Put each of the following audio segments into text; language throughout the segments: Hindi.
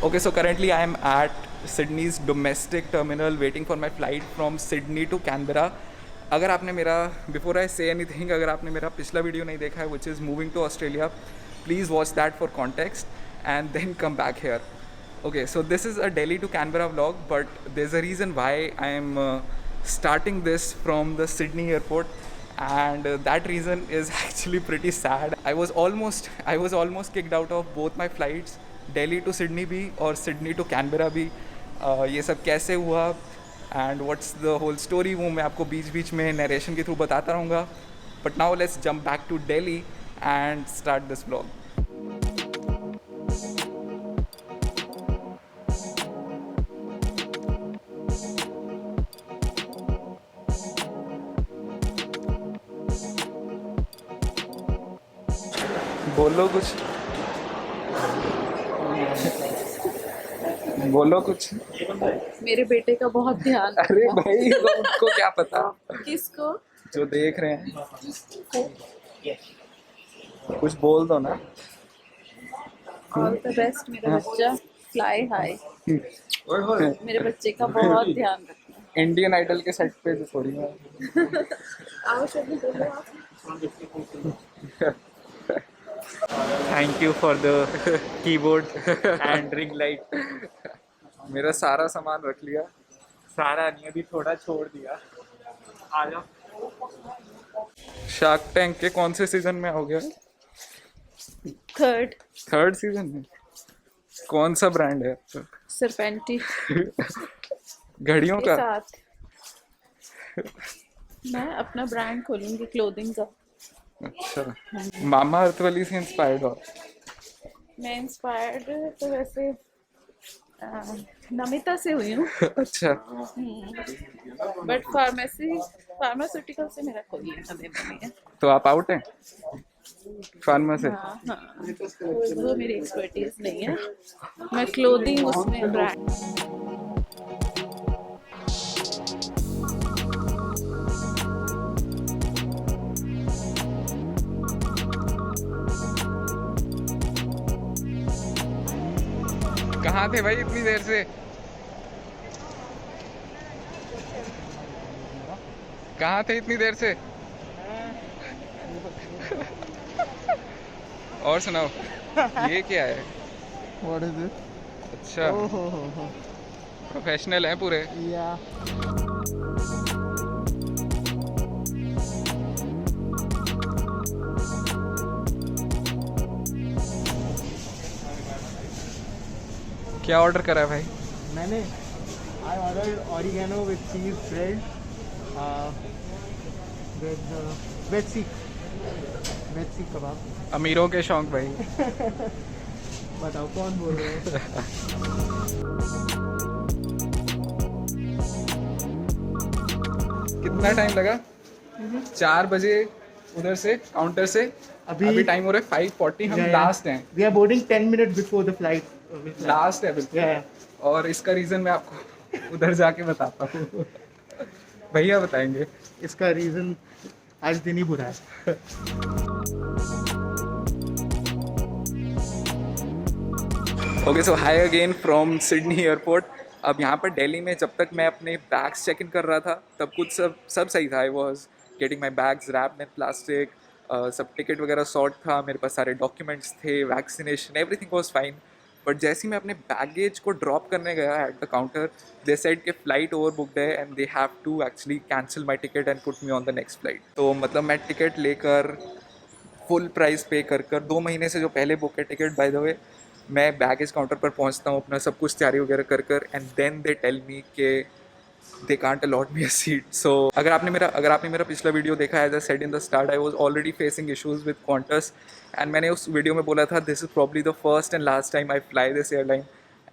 Okay, so currently I am at Sydney's domestic terminal waiting for my flight from Sydney to Canberra. अगर आपने मेरा बिफोर आई से एनीथिंग अगर आपने मेरा पिछला वीडियो नहीं देखा है which is moving to Australia, please watch that for context and then come back here. Okay, so this is a Delhi to Canberra vlog, but there's a reason why I am starting this from the Sydney airport, and that reason is actually pretty sad. I was almost kicked out of both my flights, Delhi to Sydney भी और Sydney to Canberra भी. ये सब कैसे हुआ and what's the whole story वो मैं आपको बीच बीच में नरेशन के थ्रू बताता रहूँगा. But now let's jump back to Delhi and start this vlog. बोलो कुछ, बोलो कुछ. मेरे बेटे का बहुत ध्यान अरे रखना। भाई उनको क्या पता किसको? जो देख रहे हैं. कुछ बोल दो ना. ऑल द बेस्ट मेरा बच्चा, फ्लाई हाई। मेरे बच्चे का बहुत ध्यान रखना। इंडियन आइडल के सेट पे जो थोड़ी है. आओ शर्मी बोलो आप। Thank you for the keyboard and ring light. मेरा सारा सामान रख लिया. सारा नहीं, अभी थोड़ा छोड़ दिया। आ जाओ। शार्क टैंक के कौन से सीजन में हो गया? थर्ड सीजन में. कौन सा ब्रांड है आपका? सरपेंटी घड़ियों के का? साथ मैं अपना ब्रांड खोलूंगी क्लोथिंग का। अच्छा, मामा अर्थ वाली से इंस्पायर्ड हो? मैं इंस्पायर्ड तो वैसे नमिता से हुई हूँ, अच्छा, बट फार्मास्यूटिकल से मेरा कोई लेना देना नहीं है। तो आप आउट हैं फार्मा से? हाँ हाँ, वो मेरी एक्सपर्टीज नहीं है। मैं क्लोथिंग उसमें ब्रांड। कहाँ थे भाई इतनी देर से? कहाँ थे इतनी देर से? और सुनाओ, ये क्या है? What is it? अच्छा, Oh. प्रोफेशनल है पूरे. Yeah. क्या ऑर्डर करा है भाई? मैंने I ordered oregano with cheese bread, with veg seek kebab. अमीरों के शौक भाई. बताओ कौन बोल रहे हो? कितना टाइम लगा? 4 बजे उधर से काउंटर से अभी टाइम हो रहा है 5:40. हम लास्ट हैं. We are boarding 10 minutes before the flight. Last है बिल्कुल. Yeah. और इसका रीज़न मैं आपको उधर जाके बताता हूँ. भैया बताएंगे. इसका रीजन आज दिन ही बुरा है. Okay, so high again from Sydney airport. अब यहाँ पर दिल्ली में जब तक मैं अपने बैग्स चेक इन कर रहा था तब कुछ सब सही था. I was getting my bags wrapped in plastic. सब टिकट वगैरह सॉर्ट था, मेरे पास सारे डॉक्यूमेंट्स थे, vaccination, everything was fine. But जैसे ही मैं अपने बैगेज को ड्रॉप करने गया at the counter, they said कि फ़्लाइट ओवर बुकड है and they have to actually cancel my ticket and put me on the next flight. तो मतलब मैं टिकट लेकर फुल प्राइस पे कर 2 महीने से जो पहले बुक है टिकट, बाय द वे, मैं बैगेज काउंटर पर पहुंचता हूँ अपना सब कुछ तैयारी वगैरह कर and then they tell me के they can't allot me a seat. So अगर आपने मेरा पिछला वीडियो देखा है, as I said in the start, I was already facing issues with Qantas and मैंने उस वीडियो में बोला था this is probably the first and last time I fly this airline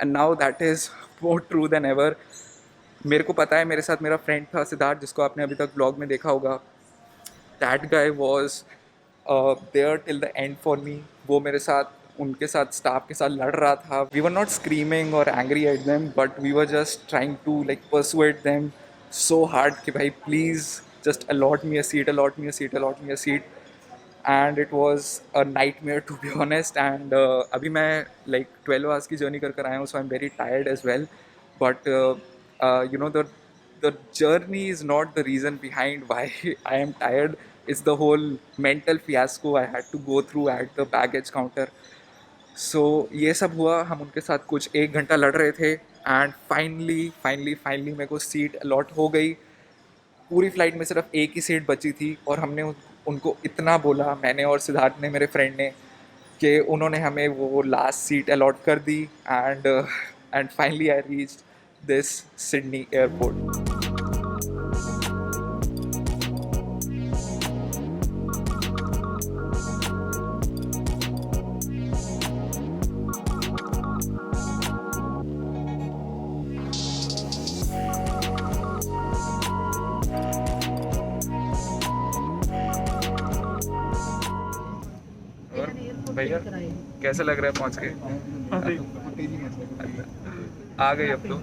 and now that is more true than ever. मेरे को पता है, मेरे साथ मेरा फ्रेंड था सिद्धार्थ, जिसको आपने अभी तक ब्लॉग में देखा होगा. That guy was there till the end for me. वो मेरे साथ उनके साथ स्टाफ के साथ लड़ रहा था. वी वर नॉट स्क्रीमिंग और angry at them, but we were just trying to like persuade them so hard कि भाई please just allot me a seat, allot me a seat, allot me a seat. And it was a nightmare to be honest. And अभी मैं लाइक 12 आवर्स की जर्नी कर आया हूँ, so I am very tired as well. But you know the journey is not the reason behind why I am tired. It's the whole mental fiasco I had to go through at the baggage counter. So ये सब हुआ, हम उनके साथ कुछ 1 घंटा लड़ रहे थे एंड फाइनली मेरे को सीट अलॉट हो गई. पूरी फ्लाइट में सिर्फ एक ही सीट बची थी और हमने उनको इतना बोला, मैंने और सिद्धार्थ ने, मेरे फ्रेंड ने, कि उन्होंने हमें वो लास्ट सीट अलॉट कर दी. And finally I reached this Sydney airport. भैया कैसा लग रहा है पहुंच के? आ गए अब तो.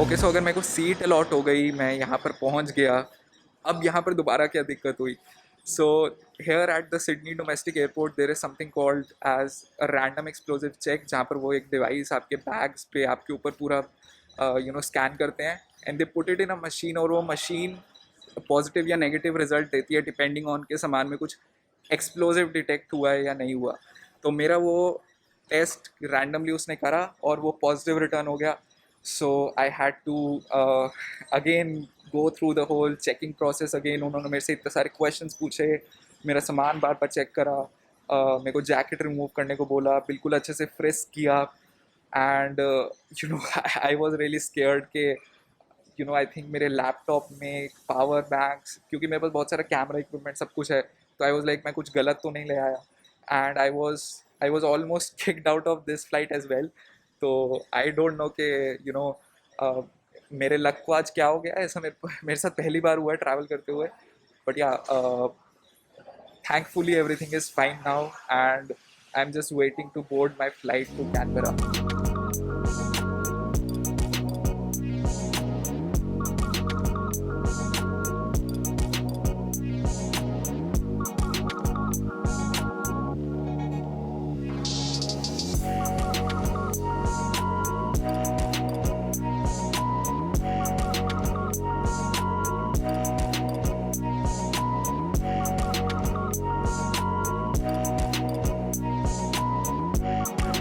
ओके, सो अगर मेरे को सीट अलॉट हो गई, मैं यहाँ पर पहुँच गया, अब यहाँ पर दोबारा क्या दिक्कत हुई? So here at the Sydney domestic airport there is something called as a random explosive check, जहाँ पर वो एक डिवाइस आपके बैग्स पे, आपके ऊपर पूरा स्कैन करते हैं and they put it in a machine. और वो मशीन पॉजिटिव या नेगेटिव रिजल्ट देती है डिपेंडिंग ऑन के सामान में कुछ एक्सप्लोजिव डिटेक्ट हुआ है या नहीं हुआ. तो मेरा वो टेस्ट रैंडमली उसने करा और वो पॉजिटिव रिटर्न हो गया. So I had to again go through the whole checking process again. उन्होंने मेरे से इतने सारे क्वेश्चंस पूछे, मेरा सामान बार बार चेक करा, मेरे को जैकेट रिमूव करने को बोला, बिल्कुल अच्छे से फ्रिस्क किया. And I was really scared के आई थिंक मेरे लैपटॉप में पावर बैंक्स, क्योंकि मेरे पास बहुत सारा कैमरा इक्विपमेंट सब कुछ है, तो आई वॉज लाइक मैं कुछ गलत तो नहीं ले आया. And I was almost kicked out of this flight as well. तो आई डोंट नो कि मेरे लक को आज क्या हो गया. ऐसा मेरे साथ पहली बार हुआ है ट्रैवल करते हुए. बट या thankfully everything is fine now and I'm just waiting to board my flight to Canberra.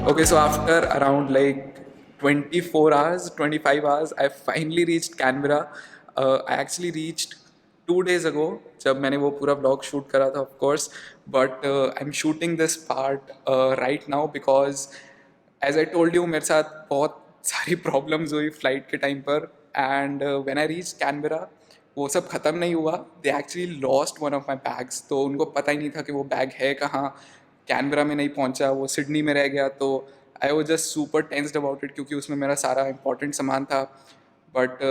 Okay, so after around like 24 hours, 25 hours, I finally reached Canberra. I actually reached 2 days ago, जब मैंने वो पूरा vlog shoot करा था, of course. But I'm shooting this part right now because, as I told you, मेरे साथ बहुत सारी problems हुई flight के time पर. And when I reached Canberra, वो सब ख़त्म नहीं हुआ. They actually lost one of my bags. तो उनको पता ही नहीं था कि वो बैग है कहाँ. कैनबरा में नहीं पहुंचा, वो सिडनी में रह गया. तो I was just super tensed about it क्योंकि उसमें मेरा सारा इंपॉर्टेंट सामान था. बट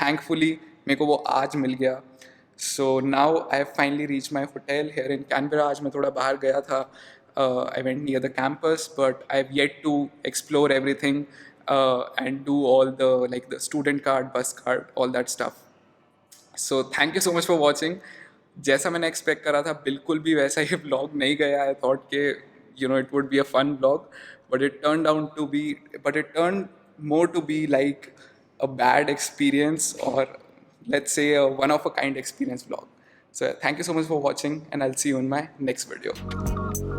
थैंकफुली मेरे को वो आज मिल गया. So now I have finally reach my hotel here in Canberra. आज मैं थोड़ा बाहर गया था, I went near the campus, but I have yet to explore everything and do all the like the student card, bus card, all that stuff. So thank you so much for watching. जैसा मैंने एक्सपेक्ट करा था बिल्कुल भी वैसा ही व्लॉग नहीं गया. आई थॉट के it would be a fun vlog, but it turn more to be like a bad experience, or let's say a one of a kind experience vlog. So thank you so much for watching and I'll see you in my next video.